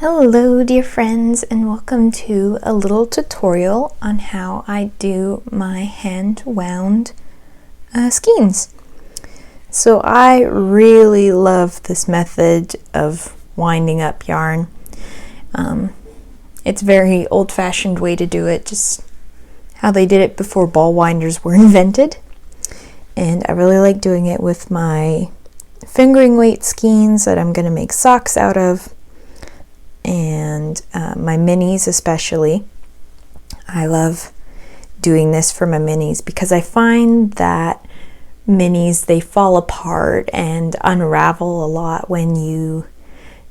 Hello dear friends, and welcome to a little tutorial on how I do my hand wound skeins. So I really love this method of winding up yarn. It's a very old-fashioned way to do it, just how they did it before ball winders were invented. And I really like doing it with my fingering weight skeins that I'm going to make socks out of. And my minis especially. I love doing this for my minis because I find that minis, they fall apart and unravel a lot when you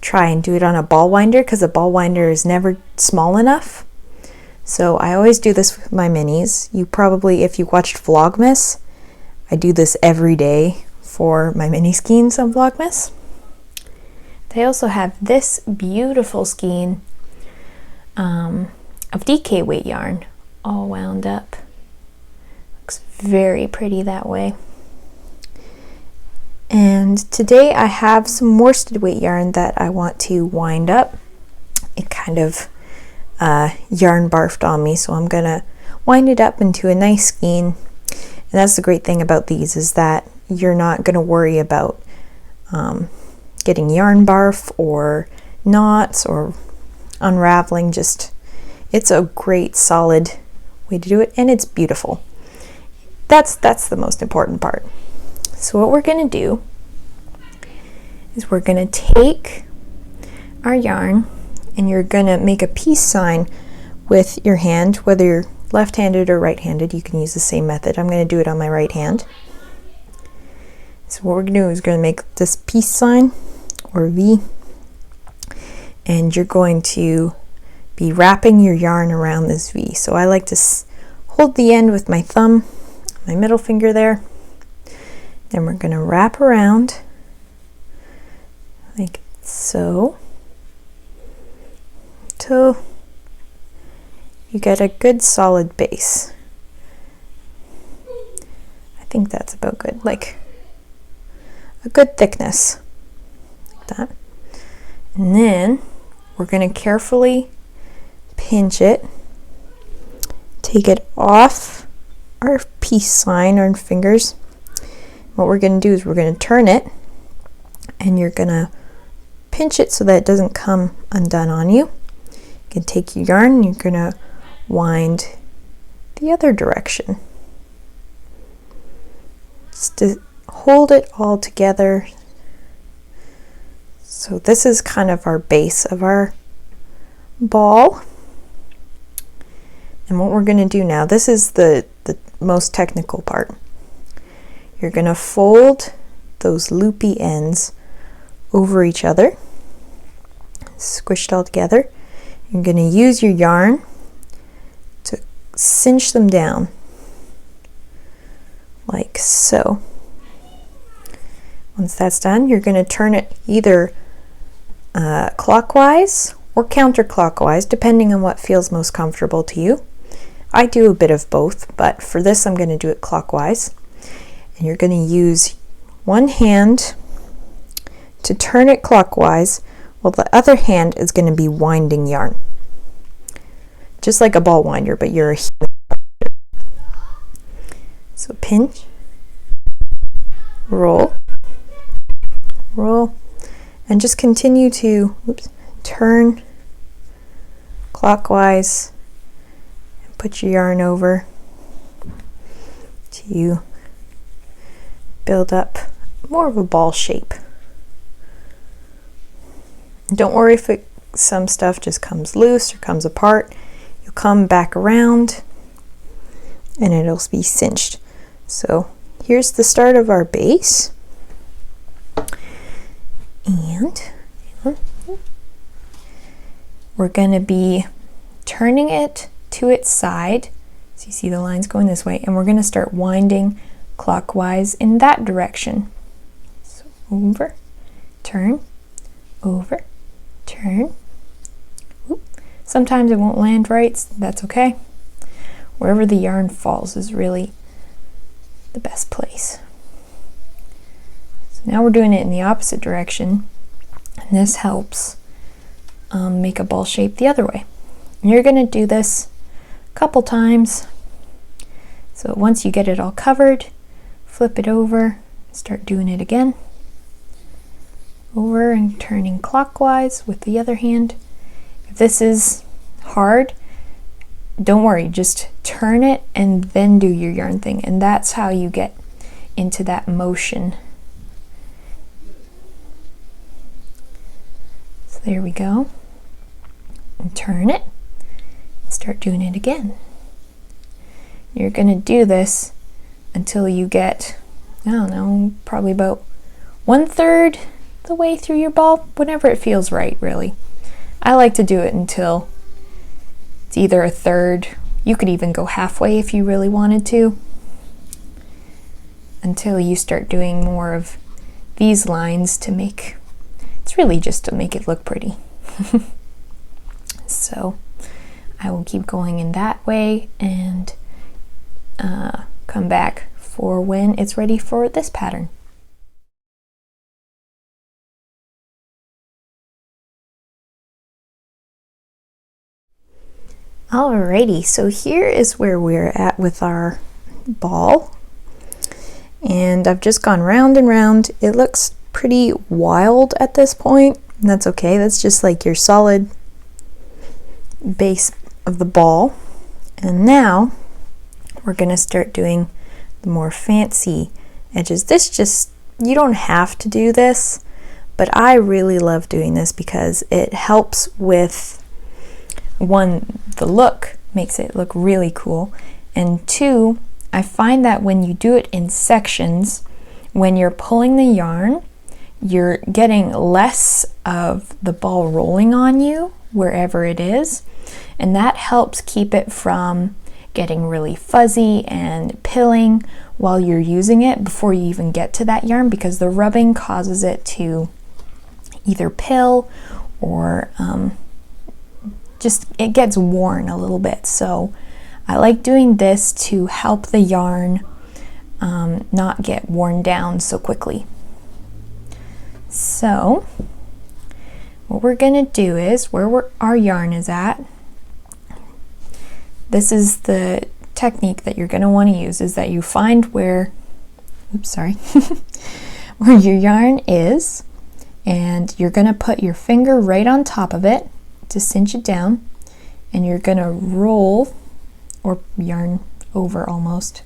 try and do it on a ball winder, because a ball winder is never small enough. So I always do this with my minis. You probably, if you watched Vlogmas, I do this every day for my mini skeins on Vlogmas. They also have this beautiful skein of DK weight yarn all wound up. Looks very pretty that way. And today I have some worsted weight yarn that I want to wind up. It kind of yarn barfed on me, so I'm gonna wind it up into a nice skein. And that's the great thing about these, is that you're not gonna worry about getting yarn barf or knots or unraveling. Just, it's a great solid way to do it, and it's beautiful. That's the most important part. So what we're going to do is we're going to take our yarn, and you're going to make a peace sign with your hand, whether you're left-handed or right-handed. You can use the same method. I'm going to do it on my right hand. So what we're going to do is we're going to make this peace sign, or V, and you're going to be wrapping your yarn around this V. So I like to hold the end with my thumb, my middle finger there. Then we're going to wrap around like so till you get a good solid base. I think that's about good, like a good thickness. That. And then we're going to carefully pinch it, take it off our peace sign, our fingers. What we're going to do is we're going to turn it, and you're going to pinch it so that it doesn't come undone on you. You can take your yarn and you're going to wind the other direction. Just to hold it all together. So this is kind of our base of our ball. And what we're going to do now, this is the most technical part. You're going to fold those loopy ends over each other, squished all together. You're going to use your yarn to cinch them down, like so. Once that's done, you're going to turn it either clockwise or counterclockwise, depending on what feels most comfortable to you. I do a bit of both, but for this I'm going to do it clockwise. And you're going to use one hand to turn it clockwise, while the other hand is going to be winding yarn. Just like a ball winder, but you're a human. So pinch, roll, roll, and just continue to turn clockwise and put your yarn over to build up more of a ball shape. Don't worry if some stuff just comes loose or comes apart. You'll come back around and it'll be cinched. So here's the start of our base. And we're going to be turning it to its side. So you see the lines going this way, and we're going to start winding clockwise in that direction. So over, turn, over, turn. Oop. Sometimes it won't land right, so that's okay. Wherever the yarn falls is really the best place. So now we're doing it in the opposite direction, and this helps make a ball shape the other way. And you're going to do this a couple times. So once you get it all covered, flip it over, start doing it again. Over and turning clockwise with the other hand. If this is hard, don't worry, just turn it and then do your yarn thing. And that's how you get into that motion. So there we go. And turn it, start doing it again. You're going to do this until you get, I don't know, probably about 1/3 the way through your ball, whenever it feels right, really. I like to do it until it's either 1/3, you could even go halfway if you really wanted to, until you start doing more of these lines to make, it's really just to make it look pretty. So I will keep going in that way and come back for when it's ready for this pattern. Alrighty, so here is where we're at with our ball, and I've just gone round and round. It looks pretty wild at this point, and that's okay. That's just like your solid base of the ball. And now we're gonna start doing the more fancy edges. This just, you don't have to do this, but I really love doing this because it helps with, one, the look, makes it look really cool, and two, I find that when you do it in sections, when you're pulling the yarn, you're getting less of the ball rolling on you wherever it is, and that helps keep it from getting really fuzzy and pilling while you're using it before you even get to that yarn, because the rubbing causes it to either pill or just it gets worn a little bit. So I like doing this to help the yarn not get worn down so quickly. So what we're gonna do is, where our yarn is at, this is the technique that you're going to want to use, is that you find where, where your yarn is, and you're going to put your finger right on top of it to cinch it down, and you're going to roll, or yarn over almost,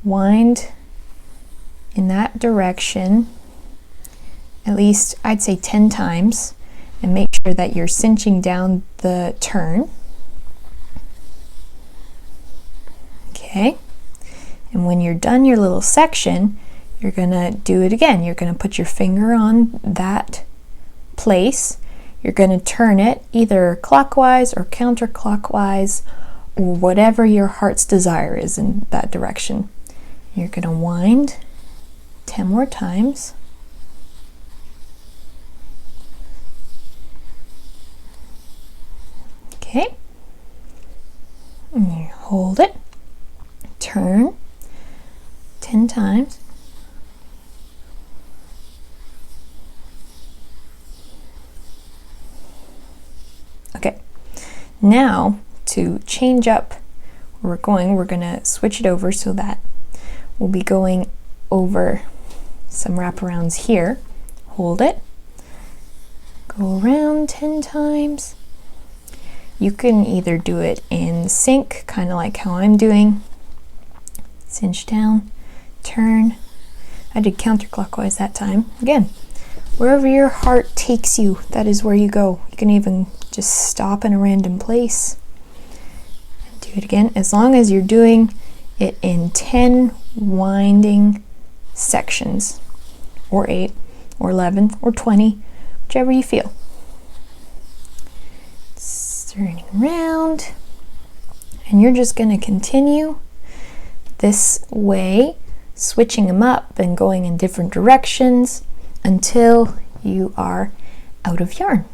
wind in that direction, at least I'd say 10 times, and make sure that you're cinching down the turn. Okay, and when you're done your little section, you're gonna do it again. You're gonna put your finger on that place. You're gonna turn it either clockwise or counterclockwise, or whatever your heart's desire is in that direction. You're gonna wind 10 more times. Okay, and you hold it. Turn 10 times. Okay, now to change up where we're going, we're gonna switch it over so that we'll be going over some wraparounds here. Hold it, go around 10 times. You can either do it in sync, kind of like how I'm doing. Cinch down, turn. I did counterclockwise that time. Again, wherever your heart takes you, that is where you go. You can even just stop in a random place and do it again, as long as you're doing it in 10 winding sections, or 8, or 11, or 20, whichever you feel. Turning around, and you're just going to continue this way, switching them up and going in different directions until you are out of yarn.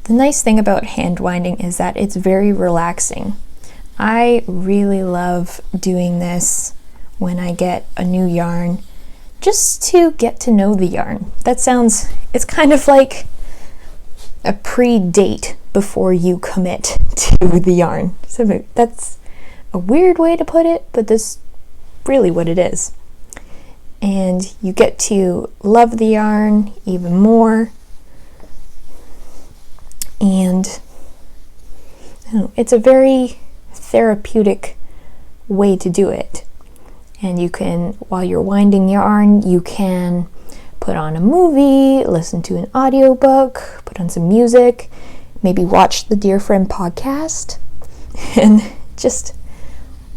The nice thing about hand winding is that it's very relaxing. I really love doing this when I get a new yarn, just to get to know the yarn. That sounds, it's kind of like a pre-date before you commit to the yarn. So that's a weird way to put it, but that's really what it is. And you get to love the yarn even more. And it's a very therapeutic way to do it. And you can, while you're winding yarn, you can put on a movie, listen to an audiobook, put on some music, maybe watch the Dear Friend podcast, and just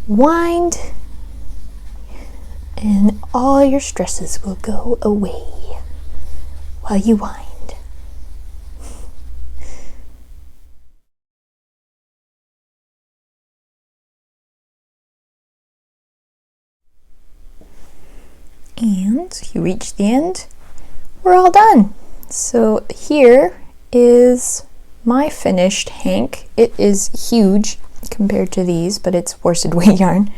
wind, and all your stresses will go away while you wind. And you reach the end. We're all done. So here is my finished hank. It is huge compared to these, but it's worsted weight yarn.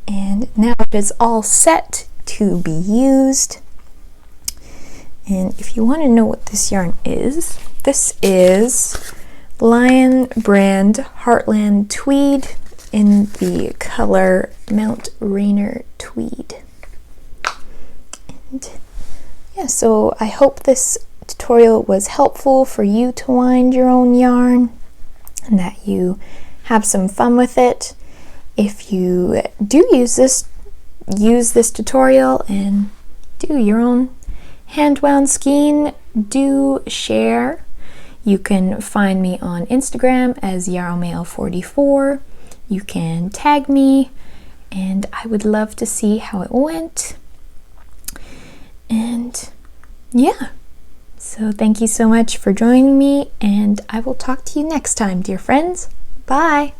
And now it is all set to be used. And if you want to know what this yarn is, this is Lion brand Heartland Tweed in the color Mount Rainier Tweed. And yeah, so I hope this tutorial was helpful for you to wind your own yarn and that you have some fun with it. If you do use this tutorial and do your own hand wound skein, do share. You can find me on Instagram as YarrowMail44. You can tag me, and I would love to see how it went. And yeah, so thank you so much for joining me, and I will talk to you next time, dear friends. Bye!